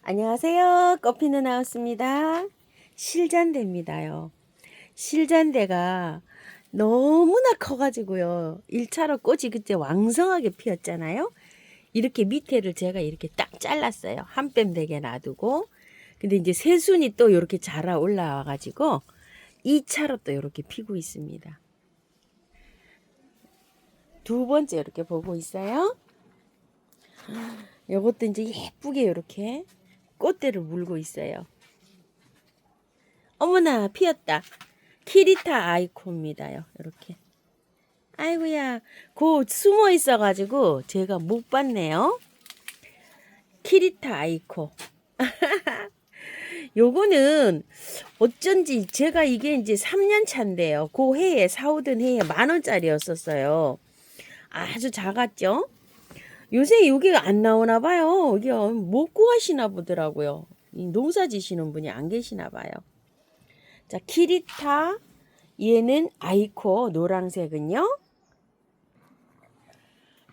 안녕하세요. 꽃피는 하우스입니다. 실잔대입니다요. 실잔대가 너무나 커가지고요. 1차로 꽃이 그때 왕성하게 피었잖아요. 이렇게 밑에를 제가 이렇게 딱 잘랐어요. 한 뼘 되게 놔두고. 근데 이제 새순이 또 이렇게 자라 올라와가지고 2차로 또 이렇게 피고 있습니다. 두 번째 이렇게 보고 있어요. 요것도 이제 예쁘게 이렇게 꽃대를 물고 있어요. 어머나 피었다. 키리타 아이코입니다요. 이렇게. 아이고야, 그 숨어 있어가지고 제가 못 봤네요. 키리타 아이코. 요거는 어쩐지 제가 이게 이제 3년 차인데요. 그 해에 사오던 해에 10,000원짜리였었어요. 아주 작았죠? 요새 여기가 안 나오나 봐요. 이게 못 구하시나 보더라고요. 농사 지시는 분이 안 계시나 봐요. 자, 키리타. 얘는 아이코 노란색은요.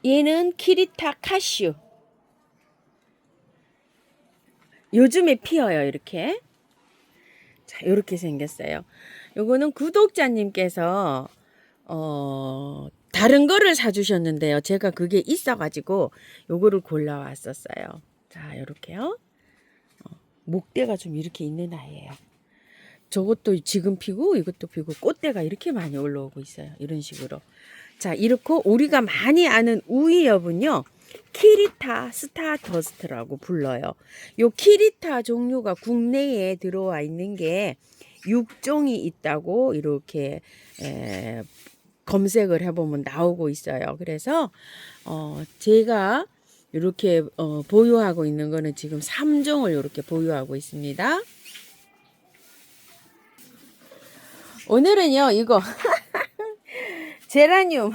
얘는 키리타 카슈. 요즘에 피어요, 이렇게. 자, 이렇게 생겼어요. 요거는 구독자님께서 다른 거를 사주셨는데요. 제가 그게 있어가지고 요거를 골라왔었어요. 자, 이렇게요. 목대가 좀 이렇게 있는 아이예요. 저것도 지금 피고 이것도 피고 꽃대가 이렇게 많이 올라오고 있어요. 이런 식으로. 자, 이렇게 우리가 많이 아는 우이엽은요. 키리타 스타더스트라고 불러요. 요 키리타 종류가 국내에 들어와 있는 게 6종이 있다고 이렇게 검색을 해보면 나오고 있어요. 그래서 제가 이렇게 보유하고 있는 거는 지금 3종을 이렇게 보유하고 있습니다. 오늘은요, 이거 제라늄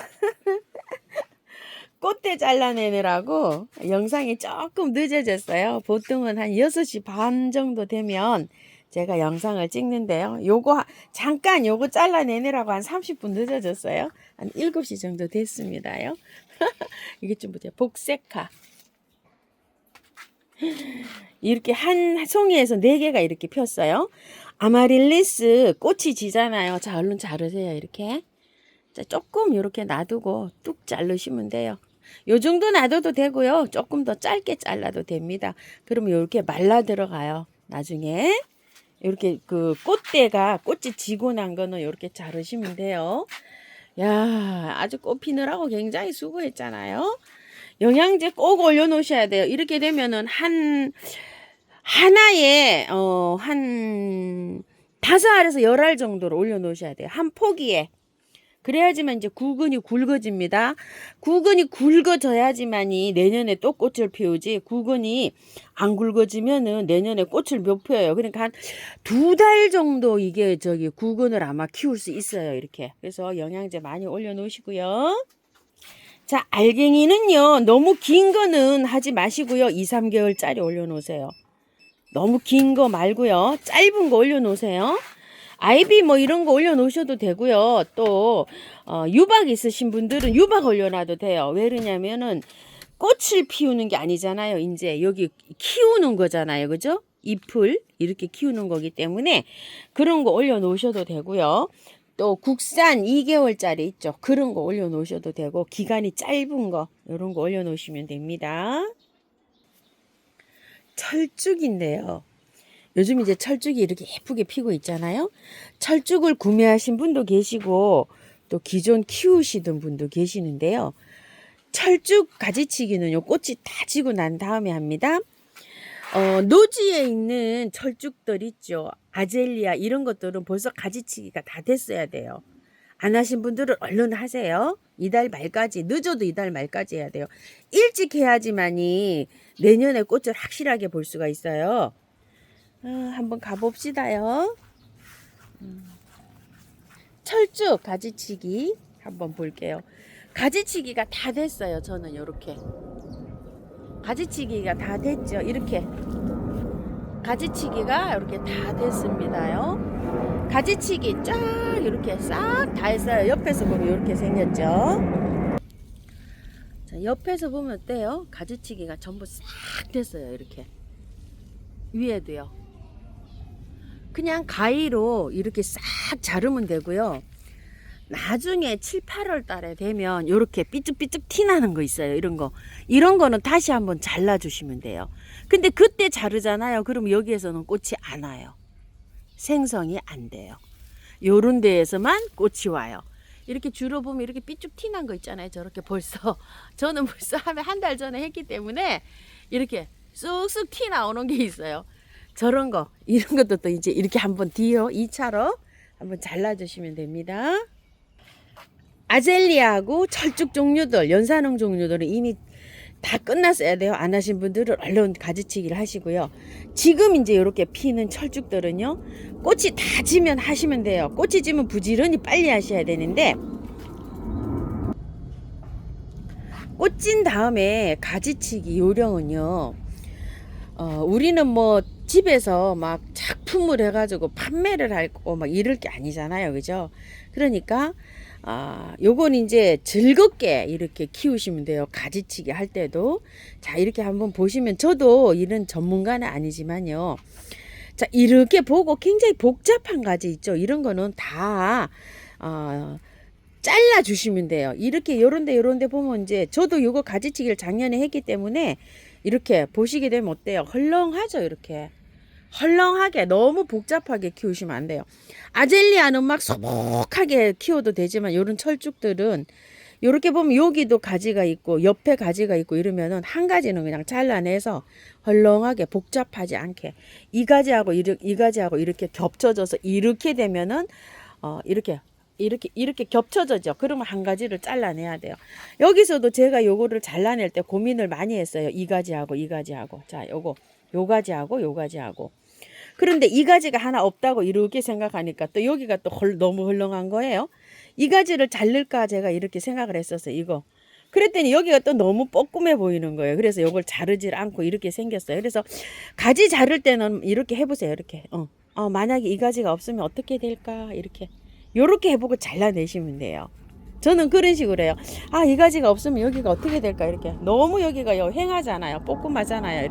꽃대 잘라내느라고 영상이 조금 늦어졌어요. 보통은 한 6시 반 정도 되면 제가 영상을 찍는데요. 요거 잠깐 요거 잘라내느라고 한 30분 늦어졌어요. 한 7시 정도 됐습니다요. 이게 좀 보세요. 복색화. 이렇게 한 송이에서 4개가 이렇게 폈어요. 아마릴리스 꽃이 지잖아요. 자, 얼른 자르세요. 이렇게. 자, 조금 이렇게 놔두고 뚝 자르시면 돼요. 요 정도 놔둬도 되고요. 조금 더 짧게 잘라도 됩니다. 그러면 이렇게 말라 들어가요. 나중에 이렇게 그 꽃대가 꽃이 지고 난 거는 이렇게 자르시면 돼요. 야, 아주 꽃 피느라고 굉장히 수고했잖아요. 영양제 꼭 올려놓으셔야 돼요. 이렇게 되면은 하나에 한 5알에서 10알 정도로 올려놓으셔야 돼요. 한 포기에. 그래야지만 이제 구근이 굵어집니다. 구근이 굵어져야지만이 내년에 또 꽃을 피우지. 구근이 안 굵어지면은 내년에 꽃을 못 피워요. 그러니까 한 2달 정도 이게 구근을 아마 키울 수 있어요. 이렇게. 그래서 영양제 많이 올려놓으시고요. 자, 알갱이는요. 너무 긴 거는 하지 마시고요. 2, 3개월짜리 올려놓으세요. 너무 긴 거 말고요. 짧은 거 올려놓으세요. 아이비 뭐 이런 거 올려놓으셔도 되고요. 또 유박 있으신 분들은 유박 올려놔도 돼요. 왜 그러냐면은 꽃을 피우는 게 아니잖아요. 이제 여기 키우는 거잖아요. 그죠? 잎을 이렇게 키우는 거기 때문에 그런 거 올려놓으셔도 되고요. 또 국산 2개월짜리 있죠. 그런 거 올려놓으셔도 되고 기간이 짧은 거 이런 거 올려놓으시면 됩니다. 철쭉인데요. 요즘 이제 철쭉이 이렇게 예쁘게 피고 있잖아요. 철쭉을 구매하신 분도 계시고 또 기존 키우시던 분도 계시는데요. 철쭉 가지치기는 요 꽃이 다 지고 난 다음에 합니다. 노지에 있는 철쭉들 있죠. 아젤리아 이런 것들은 벌써 가지치기가 다 됐어야 돼요. 안 하신 분들은 얼른 하세요. 이달 말까지, 늦어도 이달 말까지 해야 돼요. 일찍 해야지만이 내년에 꽃을 확실하게 볼 수가 있어요. 한번 가봅시다요. 철쭉 가지치기 한번 볼게요. 가지치기가 다 됐어요. 저는 이렇게 가지치기가 다 됐죠. 이렇게 가지치기가 이렇게 다 됐습니다요. 가지치기 쫙 이렇게 싹 다 했어요. 옆에서 보면 이렇게 생겼죠. 자, 옆에서 보면 어때요? 가지치기가 전부 싹 됐어요. 이렇게 위에도요. 그냥 가위로 이렇게 싹 자르면 되고요. 나중에 7, 8월 달에 되면 이렇게 삐쭉삐쭉 티 나는 거 있어요. 이런 거는 다시 한번 잘라주시면 돼요. 근데 그때 자르잖아요. 그럼 여기에서는 꽃이 안 와요. 생성이 안 돼요. 요런 데에서만 꽃이 와요. 이렇게 주로 보면 이렇게 삐쭉 티 난 거 있잖아요. 저렇게 벌써 저는 벌써 한 달 전에 했기 때문에 이렇게 쑥쑥 티 나오는 게 있어요. 저런 거 이런 것도 또 이제 이렇게 한번 뒤로 2차로 한번 잘라주시면 됩니다. 아젤리아하고 철쭉 종류들, 연산홍 종류들은 이미 다 끝났어야 돼요. 안 하신 분들은 얼른 가지치기를 하시고요. 지금 이제 이렇게 피는 철쭉들은요, 꽃이 다 지면 하시면 돼요. 꽃이 지면 부지런히 빨리 하셔야 되는데, 꽃 진 다음에 가지치기 요령은요, 우리는 뭐 집에서 막 작품을 해가지고 판매를 할 거고 막 이럴 게 아니잖아요. 그죠? 그러니까 요건 이제 즐겁게 이렇게 키우시면 돼요. 가지치기 할 때도. 자, 이렇게 한번 보시면, 저도 이런 전문가는 아니지만요. 자, 이렇게 보고 굉장히 복잡한 가지 있죠. 이런 거는 다, 잘라 주시면 돼요. 이렇게 요런데 보면 이제, 저도 요거 가지치기를 작년에 했기 때문에 이렇게 보시게 되면 어때요? 헐렁하죠, 이렇게. 헐렁하게, 너무 복잡하게 키우시면 안 돼요. 아젤리아는 막 소복하게 키워도 되지만, 요런 철쭉들은 요렇게 보면 여기도 가지가 있고 옆에 가지가 있고 이러면은 한 가지는 그냥 잘라내서 헐렁하게 복잡하지 않게, 이 가지하고 이 가지하고 이렇게 겹쳐져서 이렇게 되면은 이렇게 겹쳐져죠. 그러면 한 가지를 잘라내야 돼요. 여기서도 제가 요거를 잘라낼 때 고민을 많이 했어요. 이 가지하고 이 가지하고. 자, 요 가지하고 요 가지하고. 그런데 이 가지가 하나 없다고 이렇게 생각하니까 또 여기가 또 너무 헐렁한 거예요. 이 가지를 자를까 제가 이렇게 생각을 했었어요. 이거. 그랬더니 여기가 또 너무 뻐끔해 보이는 거예요. 그래서 이걸 자르질 않고 이렇게 생겼어요. 그래서 가지 자를 때는 이렇게 해보세요. 이렇게. 만약에 이 가지가 없으면 어떻게 될까? 이렇게. 요렇게 해보고 잘라내시면 돼요. 저는 그런 식으로 해요. 이 가지가 없으면 여기가 어떻게 될까? 이렇게. 너무 여기가 휑하잖아요. 뽀끔하잖아요.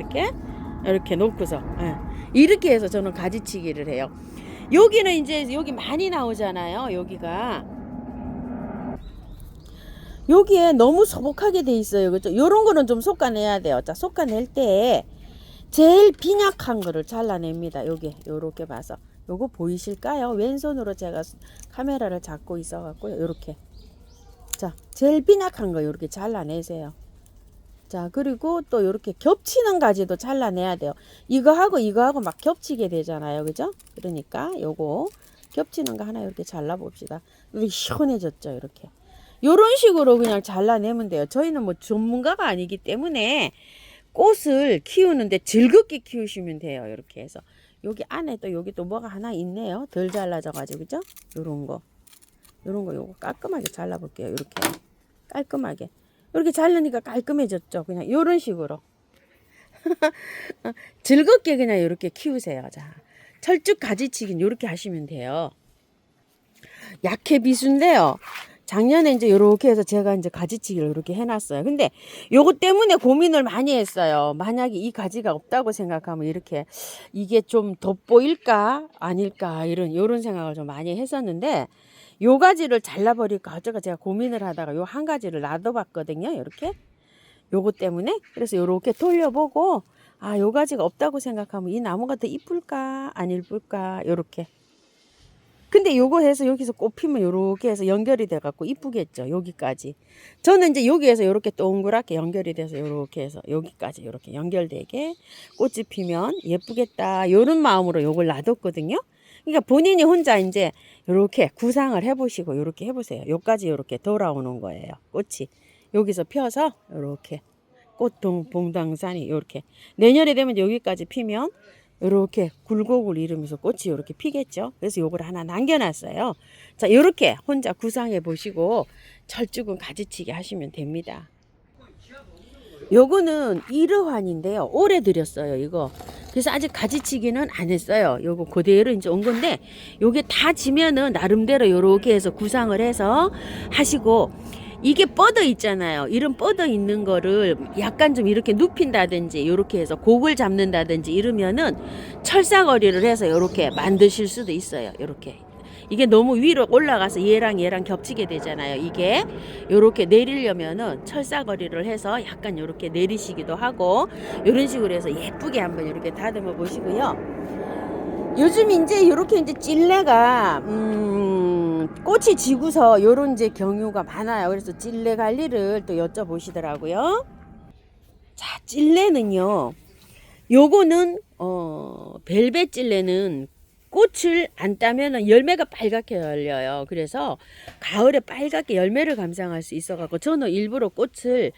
이렇게 놓고서. 이렇게 해서 저는 가지치기를 해요. 여기는 이제 여기 많이 나오잖아요. 여기에 너무 소복하게 돼 있어요. 그죠? 요런 거는 좀 솎아내야 돼요. 자, 솎아낼 때 제일 빈약한 거를 잘라냅니다. 요렇게 봐서. 요거 보이실까요? 왼손으로 제가 카메라를 잡고 있어갖고요. 요렇게. 자, 제일 빈약한 거 요렇게 잘라내세요. 자, 그리고 또 이렇게 겹치는 가지도 잘라내야 돼요. 이거하고 막 겹치게 되잖아요. 그죠? 그러니까 요거 겹치는 거 하나 이렇게 잘라봅시다. 이렇게 시원해졌죠. 이렇게. 요런 식으로 그냥 잘라내면 돼요. 저희는 뭐 전문가가 아니기 때문에 꽃을 키우는데 즐겁게 키우시면 돼요. 이렇게 해서. 여기 안에 또 여기 또 뭐가 하나 있네요. 덜 잘라져가지고. 그죠? 요런 거 요거 깔끔하게 잘라볼게요. 이렇게. 깔끔하게. 이렇게 자르니까 깔끔해졌죠. 그냥 이런 식으로 즐겁게 그냥 이렇게 키우세요. 자, 철쭉 가지치기는 이렇게 하시면 돼요. 약해 비수인데요. 작년에 이제 이렇게 해서 제가 이제 가지치기를 이렇게 해놨어요. 근데 요거 때문에 고민을 많이 했어요. 만약에 이 가지가 없다고 생각하면 이렇게 이게 좀 돋보일까 아닐까 이런 생각을 좀 많이 했었는데, 요 가지를 잘라버릴까 어쩌까 제가 고민을 하다가 요 한 가지를 놔둬봤거든요. 이렇게. 요거 때문에. 그래서 요렇게 돌려보고, 요 가지가 없다고 생각하면 이 나무가 더 이쁠까 안 이쁠까 요렇게. 근데 요거 해서 여기서 꽃 피면 요렇게 해서 연결이 돼갖고 이쁘겠죠. 여기까지. 저는 이제 여기에서 요렇게 동그랗게 연결이 돼서 요렇게 해서 여기까지 요렇게 연결되게 꽃이 피면 예쁘겠다. 요런 마음으로 요걸 놔뒀거든요. 그러니까 본인이 혼자 이제 요렇게 구상을 해보시고 요렇게 해보세요. 요까지 요렇게 돌아오는 거예요. 꽃이. 여기서 펴서 요렇게 봉당산이 요렇게. 내년에 되면 여기까지 피면 요렇게 굴곡을 이루면서 꽃이 요렇게 피겠죠. 그래서 요걸 하나 남겨놨어요. 자, 요렇게 혼자 구상해 보시고 철쭉은 가지치기 하시면 됩니다. 요거는 일어환인데요. 올해 드렸어요, 이거. 그래서 아직 가지치기는 안 했어요. 요거 그대로 이제 온 건데, 요게 다 지면은 나름대로 요렇게 해서 구상을 해서 하시고, 이게 뻗어 있잖아요. 이런 뻗어 있는 거를 약간 좀 이렇게 눕힌다든지 이렇게 해서 곡을 잡는다든지 이러면은 철사거리를 해서 이렇게 만드실 수도 있어요. 이렇게. 이게 너무 위로 올라가서 얘랑 겹치게 되잖아요. 이게 이렇게 내리려면은 철사거리를 해서 약간 이렇게 내리시기도 하고 이런 식으로 해서 예쁘게 한번 이렇게 다듬어 보시고요. 요즘 이제 이렇게 이제 찔레가 꽃이 지고서 요런 이제 경우가 많아요. 그래서 찔레 관리를 또 여쭤보시더라고요. 자, 찔레는요. 요거는 벨벳 찔레는 꽃을 안 따면은 열매가 빨갛게 열려요. 그래서 가을에 빨갛게 열매를 감상할 수 있어 갖고 저는 일부러 꽃을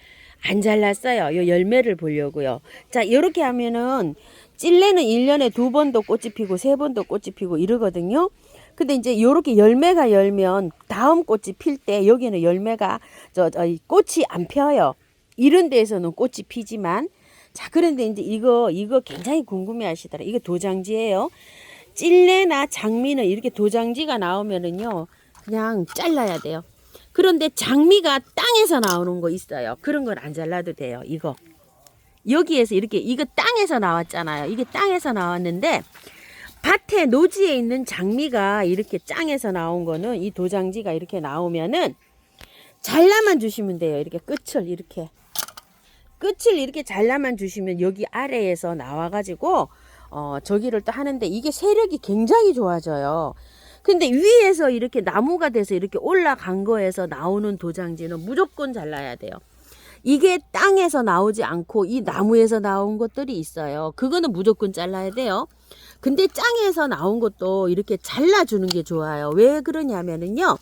안 잘랐어요. 요 열매를 보려고요. 자, 요렇게 하면은 찔레는 1년에 2번도 꽃이 피고 3번도 꽃이 피고 이러거든요. 근데 이제 요렇게 열매가 열면 다음 꽃이 필 때 여기는 열매가 꽃이 안 펴요. 이런 데에서는 꽃이 피지만 자, 그런데 이제 이거 굉장히 궁금해 하시더라. 이거 도장지예요. 찔레나 장미는 이렇게 도장지가 나오면은요, 그냥 잘라야 돼요. 그런데 장미가 땅에서 나오는 거 있어요. 그런 건 안 잘라도 돼요. 이거. 여기에서 이렇게, 이거 땅에서 나왔잖아요. 이게 땅에서 나왔는데, 밭에 노지에 있는 장미가 이렇게 땅에서 나온 거는 이 도장지가 이렇게 나오면은 잘라만 주시면 돼요. 이렇게 끝을 이렇게 잘라만 주시면 여기 아래에서 나와가지고 저기를 또 하는데 이게 세력이 굉장히 좋아져요. 근데 위에서 이렇게 나무가 돼서 이렇게 올라간 거에서 나오는 도장지는 무조건 잘라야 돼요. 이게 땅에서 나오지 않고 이 나무에서 나온 것들이 있어요. 그거는 무조건 잘라야 돼요. 근데 땅에서 나온 것도 이렇게 잘라주는 게 좋아요. 왜 그러냐면은요.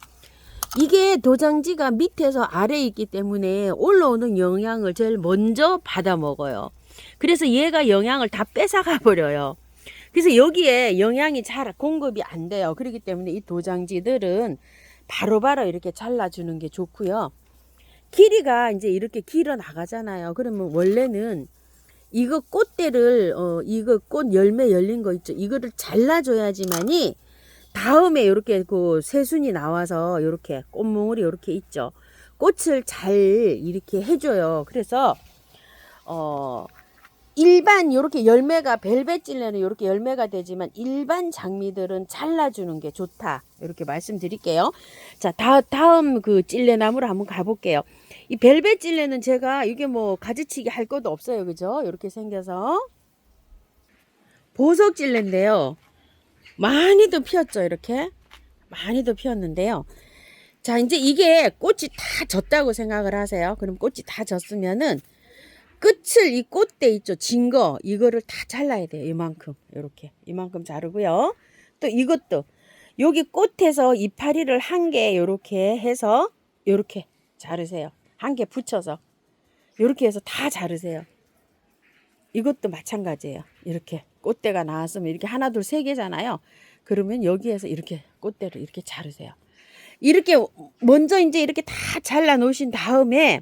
이게 도장지가 밑에서 아래에 있기 때문에 올라오는 영양을 제일 먼저 받아 먹어요. 그래서 얘가 영양을 다 뺏어가 버려요. 그래서 여기에 영양이 잘 공급이 안 돼요. 그렇기 때문에 이 도장지들은 바로바로 이렇게 잘라주는 게 좋고요. 길이가 이제 이렇게 길어 나가잖아요. 그러면 원래는 이거 꽃대를 이거 꽃 열매 열린 거 있죠. 이거를 잘라줘야지만이 다음에 이렇게 그 새순이 나와서 이렇게 꽃몽울이 이렇게 있죠. 꽃을 잘 이렇게 해줘요. 그래서 일반 이렇게 열매가 벨벳 찔레는 이렇게 열매가 되지만 일반 장미들은 잘라주는 게 좋다. 이렇게 말씀드릴게요. 자, 다음 그 찔레나무로 한번 가볼게요. 이 벨벳 찔레는 제가 이게 뭐 가지치기 할 것도 없어요. 그죠? 이렇게 생겨서 보석 찔레인데요. 많이도 피었죠. 이렇게 많이도 피었는데요. 자, 이제 이게 꽃이 다 졌다고 생각을 하세요. 그럼 꽃이 다 졌으면은 끝을 이 꽃대 있죠. 진 거 이거를 다 잘라야 돼요. 이만큼 이렇게 이만큼 자르고요. 또 이것도 여기 꽃에서 이파리를 한 개 이렇게 해서 이렇게 자르세요. 한 개 붙여서 이렇게 해서 다 자르세요. 이것도 마찬가지예요. 이렇게 꽃대가 나왔으면 이렇게 하나 둘 세 개잖아요. 그러면 여기에서 이렇게 꽃대를 이렇게 자르세요. 이렇게 먼저 이제 이렇게 다 잘라 놓으신 다음에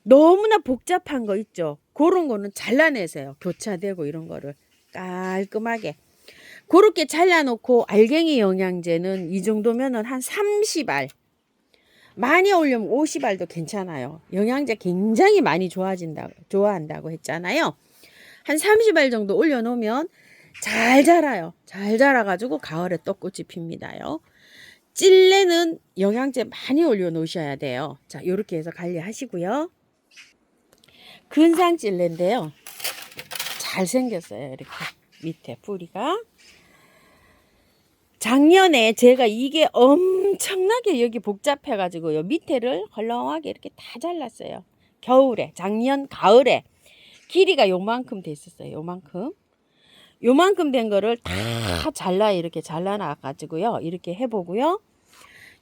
너무나 복잡한 거 있죠. 그런 거는 잘라내세요. 교차되고 이런 거를 깔끔하게. 그렇게 잘라놓고 알갱이 영양제는 이 정도면은 한 30알. 많이 올리면 50알도 괜찮아요. 영양제 굉장히 많이 좋아한다고 했잖아요. 한 30알 정도 올려놓으면 잘 자라요. 잘 자라가지고 가을에 또 꽃이 핍니다요. 찔레는 영양제 많이 올려놓으셔야 돼요. 자, 요렇게 해서 관리하시고요. 근상 찔레인데요. 잘생겼어요. 이렇게 밑에 뿌리가. 작년에 제가 이게 엄청나게 여기 복잡해가지고요. 밑에를 헐렁하게 이렇게 다 잘랐어요. 겨울에, 작년 가을에 길이가 요만큼 됐었어요. 요만큼 된 거를 다 이렇게 잘라놔가지고요. 이렇게 해보고요.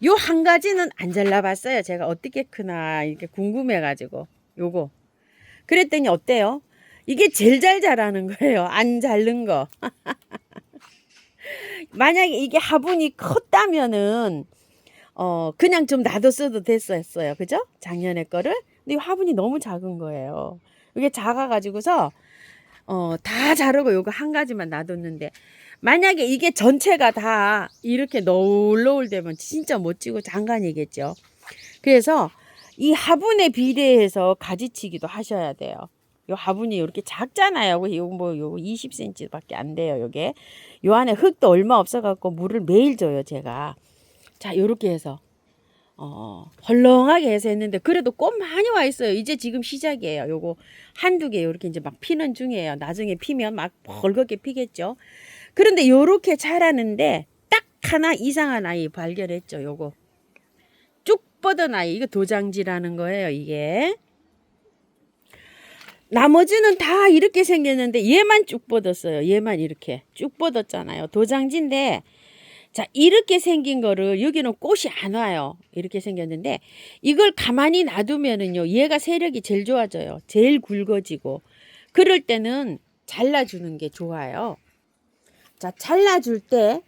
요 한 가지는 안 잘라봤어요. 제가 어떻게 크나 이렇게 궁금해가지고 요거. 그랬더니 어때요? 이게 제일 잘 자라는 거예요. 안 자른 거. 만약에 이게 화분이 컸다면은 그냥 좀 놔뒀어도 됐었어요. 그죠? 작년에 거를. 근데 이 화분이 너무 작은 거예요. 이게 작아가지고서 다 자르고 요거 한 가지만 놔뒀는데 만약에 이게 전체가 다 이렇게 너울너울 되면 진짜 멋지고 장관이겠죠. 그래서 이 화분에 비례해서 가지치기도 하셔야 돼요. 요 화분이 이렇게 작잖아요. 요 20cm밖에 안 돼요. 요게 요 안에 흙도 얼마 없어갖고 물을 매일 줘요 제가. 자 요렇게 해서 헐렁하게 해서 했는데 그래도 꽃 많이 와 있어요. 이제 지금 시작이에요. 요거 한두 개 이렇게 이제 막 피는 중이에요. 나중에 피면 막 벌겋게 피겠죠. 그런데 요렇게 자라는데 딱 하나 이상한 아이 발견했죠. 요거 쭉 뻗은 아이, 이거 도장지라는 거예요. 이게 나머지는 다 이렇게 생겼는데 얘만 쭉 뻗었어요. 얘만 이렇게 쭉 뻗었잖아요. 도장지인데 자 이렇게 생긴 거를 여기는 꽃이 안 와요. 이렇게 생겼는데 이걸 가만히 놔두면은요 얘가 세력이 제일 좋아져요. 제일 굵어지고 그럴 때는 잘라주는 게 좋아요. 자 잘라줄 때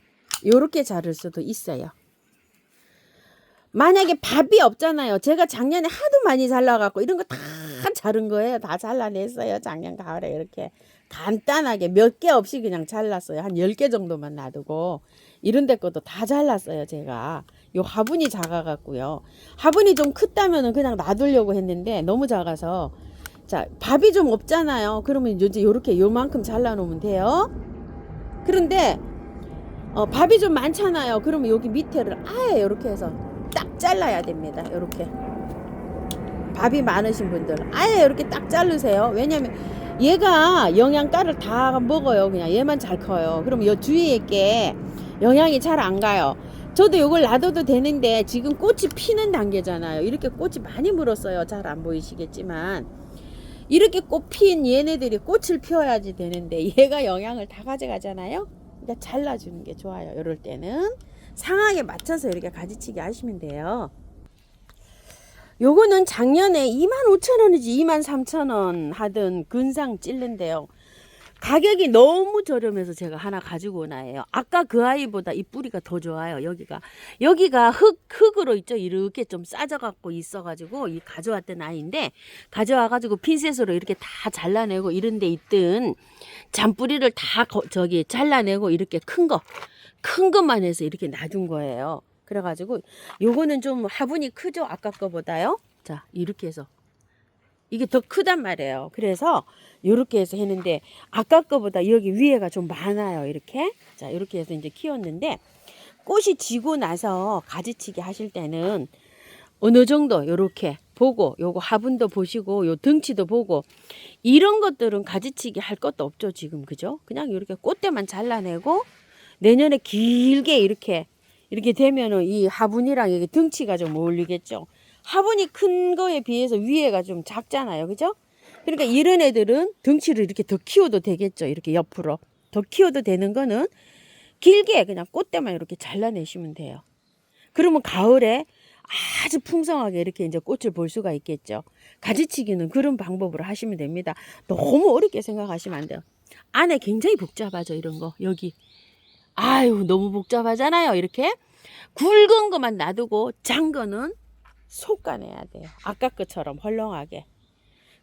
요렇게 자를 수도 있어요. 만약에 밥이 없잖아요. 제가 작년에 하도 많이 잘라갖고 이런 거 다 자른 거예요. 다 잘라냈어요. 작년 가을에 이렇게 간단하게 몇 개 없이 그냥 잘랐어요. 한 10개 정도만 놔두고 이런 데 것도 다 잘랐어요. 제가 요 화분이 작아갖고요. 화분이 좀 크다면은 그냥 놔두려고 했는데 너무 작아서 자 밥이 좀 없잖아요. 그러면 이제 요렇게 요만큼 잘라놓으면 돼요. 그런데 밥이 좀 많잖아요. 그러면 여기 밑에를 아예 이렇게 해서 딱 잘라야 됩니다. 이렇게 밥이 많으신 분들 아예 이렇게 딱 자르세요. 왜냐면 얘가 영양가를 다 먹어요. 그냥 얘만 잘 커요. 그럼 요 주위에 게 영양이 잘 안 가요. 저도 이걸 놔둬도 되는데 지금 꽃이 피는 단계잖아요. 이렇게 꽃이 많이 물었어요. 잘 안 보이시겠지만 이렇게 꽃 핀 얘네들이 꽃을 피워야지 되는데 얘가 영양을 다 가져가잖아요. 그러니까 잘라주는 게 좋아요. 이럴 때는 상황에 맞춰서 이렇게 가지치기 하시면 돼요. 요거는 작년에 25,000원이지 23,000원 하던 근상 찔른데요. 가격이 너무 저렴해서 제가 하나 가지고 온 아이예요. 아까 그 아이보다 이 뿌리가 더 좋아요. 여기가 흙으로 있죠. 이렇게 좀 싸져갖고 있어가지고 이 가져왔던 아이인데 가져와가지고 핀셋으로 이렇게 다 잘라내고 이런 데 있던 잔뿌리를 다 잘라내고 이렇게 큰 것만 해서 이렇게 놔둔 거예요. 그래가지고 요거는 좀 화분이 크죠. 아까 거보다요. 자 이렇게 해서 이게 더 크단 말이에요. 그래서 이렇게 해서 했는데 아까 거보다 여기 위에가 좀 많아요. 이렇게 자 이렇게 해서 이제 키웠는데 꽃이 지고 나서 가지치기 하실 때는 어느 정도 이렇게 보고 요거 화분도 보시고 요 등치도 보고 이런 것들은 가지치기 할 것도 없죠. 지금 그죠? 그냥 이렇게 꽃대만 잘라내고 내년에 길게 이렇게 되면은 이 화분이랑 이게 등치가 좀 어울리겠죠. 화분이 큰 거에 비해서 위에가 좀 작잖아요. 그죠? 그러니까 이런 애들은 등치를 이렇게 더 키워도 되겠죠. 이렇게 옆으로. 더 키워도 되는 거는 길게 그냥 꽃대만 이렇게 잘라내시면 돼요. 그러면 가을에 아주 풍성하게 이렇게 이제 꽃을 볼 수가 있겠죠. 가지치기는 그런 방법으로 하시면 됩니다. 너무 어렵게 생각하시면 안 돼요. 안에 굉장히 복잡하죠. 이런 거. 여기. 아유, 너무 복잡하잖아요. 이렇게. 굵은 것만 놔두고 장 거는 솎아내야 돼요. 아까 것처럼 헐렁하게.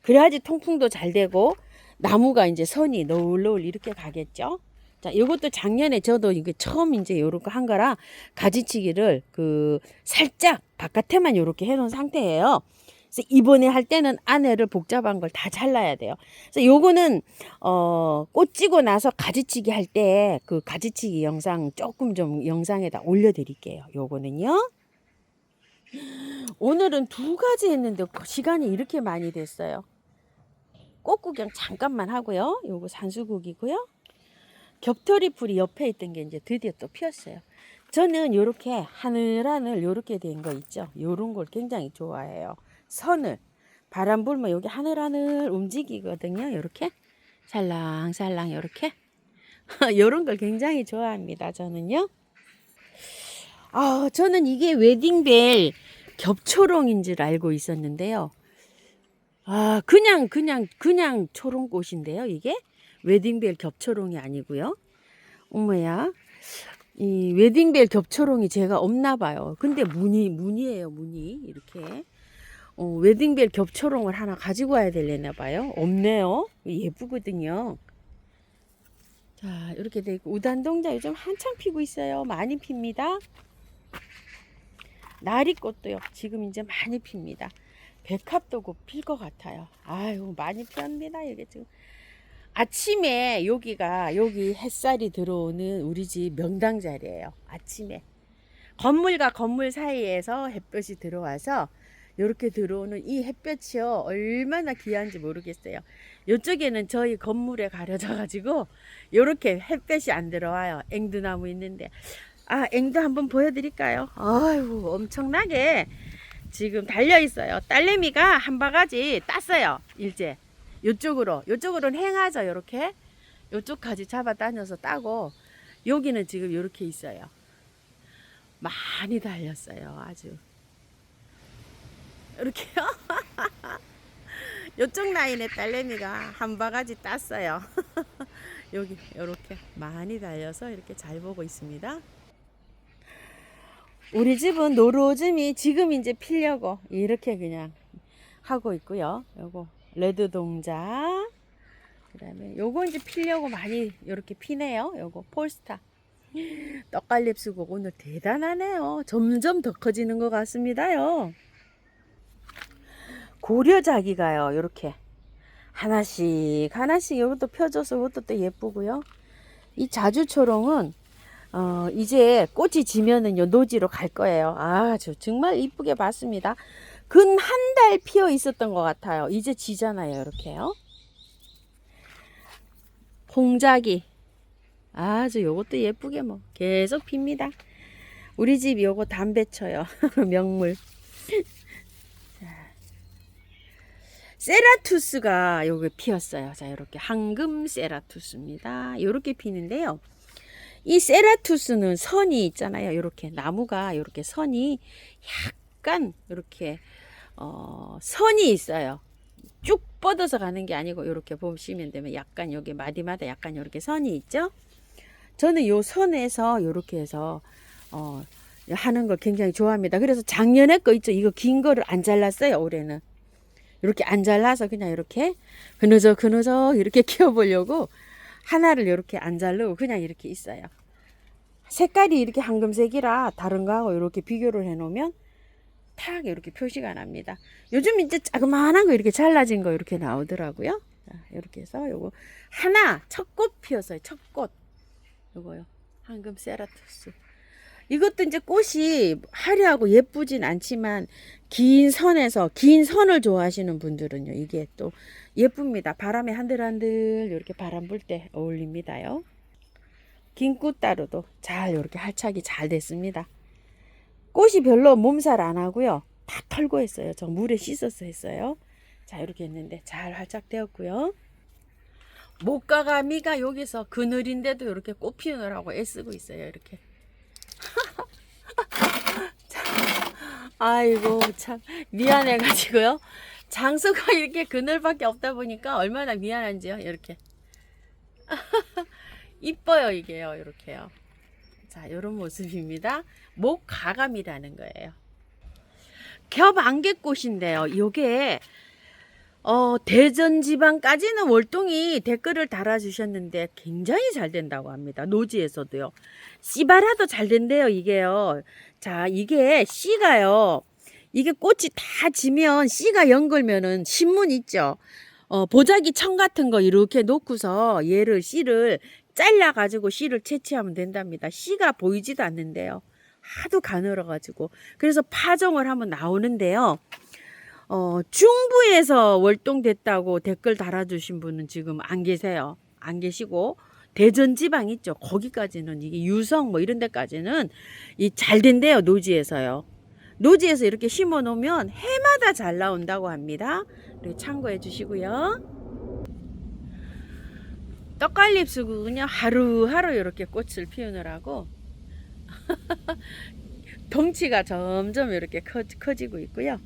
그래야지 통풍도 잘 되고 나무가 이제 선이 너울너울 이렇게 가겠죠. 자, 이것도 작년에 저도 이게 처음 이제 요렇게 한 거라 가지치기를 살짝 바깥에만 요렇게 해놓은 상태예요. 그래서 이번에 할 때는 안에를 복잡한 걸 다 잘라야 돼요. 그래서 요거는 꽃 지고 나서 가지치기 할 때 그 가지치기 영상 조금 좀 영상에다 올려드릴게요. 요거는요. 오늘은 2가지 했는데 시간이 이렇게 많이 됐어요. 꽃 구경 잠깐만 하고요. 요거 산수국이고요. 겹토리 풀이 옆에 있던 게 이제 드디어 또 피었어요. 저는 요렇게 하늘하늘 요렇게 된 거 있죠. 요런 걸 굉장히 좋아해요. 선을 바람 불면 여기 하늘하늘 움직이거든요. 요렇게 살랑살랑 요렇게 요런 걸 굉장히 좋아합니다. 저는요. 저는 이게 웨딩벨 겹초롱인 줄 알고 있었는데요. 그냥 초롱꽃인데요. 이게 웨딩벨 겹초롱이 아니고요. 어머야, 이 웨딩벨 겹초롱이 제가 없나 봐요. 근데 무늬예요, 무늬. 이렇게. 웨딩벨 겹초롱을 하나 가지고 와야 되려나 봐요. 없네요. 예쁘거든요. 자, 이렇게 돼 있고 우단동자 요즘 한창 피고 있어요. 많이 핍니다. 나리꽃도요. 지금 이제 많이 핍니다. 백합도 곧 필 것 같아요. 아유, 많이 피었습니다. 이게 지금. 아침에 여기 햇살이 들어오는 우리 집 명당 자리예요. 아침에. 건물과 건물 사이에서 햇볕이 들어와서 이렇게 들어오는 이 햇볕이요. 얼마나 귀한지 모르겠어요. 이쪽에는 저희 건물에 가려져 가지고 이렇게 햇볕이 안 들어와요. 앵두나무 있는데. 아, 앵두 한번 보여드릴까요? 아유, 엄청나게 지금 달려 있어요. 딸내미가 한 바가지 땄어요. 일제. 요쪽으로는 행하죠. 요렇게. 요쪽까지 잡아 다녀서 따고, 여기는 지금 요렇게 있어요. 많이 달렸어요. 아주. 이렇게요. 요쪽 라인에 딸내미가 한 바가지 땄어요. 여기 요렇게 많이 달려서 이렇게 잘 보고 있습니다. 우리 집은 노루오줌이 지금 이제 피려고 이렇게 그냥 하고 있고요. 요거 레드 동자, 그 다음에 요거 이제 피려고 많이 이렇게 피네요. 요거 폴스타. 떡갈립수국 오늘 대단하네요. 점점 더 커지는 것 같습니다요. 고려자기가요. 요렇게 하나씩 이것도 펴져서 이것도 또 예쁘고요. 이 자주초롱은 이제 꽃이 지면은요 노지로 갈 거예요. 저 정말 이쁘게 봤습니다. 근 한 달 피어 있었던 것 같아요. 이제 지잖아요. 이렇게요. 홍자기 아주 요것도 예쁘게 뭐 계속 핍니다. 우리 집 요거 담배쳐요. 명물. 세라투스가 요게 피었어요. 자, 이렇게 황금 세라투스입니다. 요렇게 피는데요. 이 세라투스는 선이 있잖아요. 이렇게 나무가 이렇게 선이 약간 이렇게 선이 있어요. 쭉 뻗어서 가는 게 아니고 이렇게 보시면 되면 약간 여기 마디마다 약간 이렇게 선이 있죠. 저는 요 선에서 이렇게 해서 하는 걸 굉장히 좋아합니다. 그래서 작년에 거 있죠. 이거 긴 거를 안 잘랐어요. 올해는 이렇게 안 잘라서 그냥 이렇게 그느적 이렇게 키워보려고 하나를 이렇게 안 자르고 그냥 이렇게 있어요. 색깔이 이렇게 황금색이라 다른 거하고 이렇게 비교를 해 놓으면 탁 이렇게 표시가 납니다. 요즘 이제 자그마한 거 이렇게 잘라진 거 이렇게 나오더라고요. 자, 이렇게 해서 요거 하나 첫 꽃 피었어요. 첫 꽃. 요거요. 황금 세라투스. 이것도 이제 꽃이 화려하고 예쁘진 않지만 긴 선을 좋아하시는 분들은요. 이게 또 예쁩니다. 바람에 한들한들 이렇게 바람 불 때 어울립니다요. 긴 꽃다루도 잘 이렇게 활착이 잘 됐습니다. 꽃이 별로 몸살 안 하고요. 다 털고 했어요. 저 물에 씻어서 했어요. 자, 이렇게 했는데 잘 활착되었고요. 목가가미가 여기서 그늘인데도 이렇게 꽃 피우느라고 애쓰고 있어요. 이렇게. 아이고 참 미안해가지고요. 장소가 이렇게 그늘밖에 없다 보니까 얼마나 미안한지요. 이렇게 이뻐요 이게요. 이렇게요. 자, 이런 모습입니다. 목가감이라는 거예요. 겹안개꽃인데요. 요게 대전 지방까지는 월동이 댓글을 달아주셨는데 굉장히 잘 된다고 합니다. 노지에서도요. 씨바라도 잘 된대요. 이게요. 자, 이게 씨가요. 이게 꽃이 다 지면 씨가 연걸면은 신문 있죠. 보자기 청 같은 거 이렇게 놓고서 씨를 잘라가지고 씨를 채취하면 된답니다. 씨가 보이지도 않는데요. 하도 가늘어가지고. 그래서 파종을 하면 나오는데요. 중부에서 월동됐다고 댓글 달아주신 분은 지금 안 계세요. 안 계시고, 대전 지방 있죠. 거기까지는 이게 유성 뭐 이런 데까지는 잘 된대요. 노지에서요. 노지에서 이렇게 심어 놓으면 해마다 잘 나온다고 합니다. 참고해 주시고요. 떡갈립수국은요 하루하루 이렇게 꽃을 피우느라고 덩치가 점점 이렇게 커지고 있고요.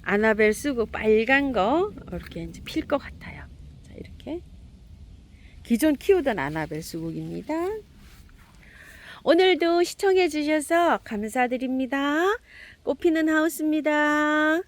아나벨 수국 빨간 거 이렇게 이제 필 것 같아요. 자, 이렇게 기존 키우던 아나벨 수국입니다. 오늘도 시청해 주셔서 감사드립니다. 꽃피는 하우스입니다.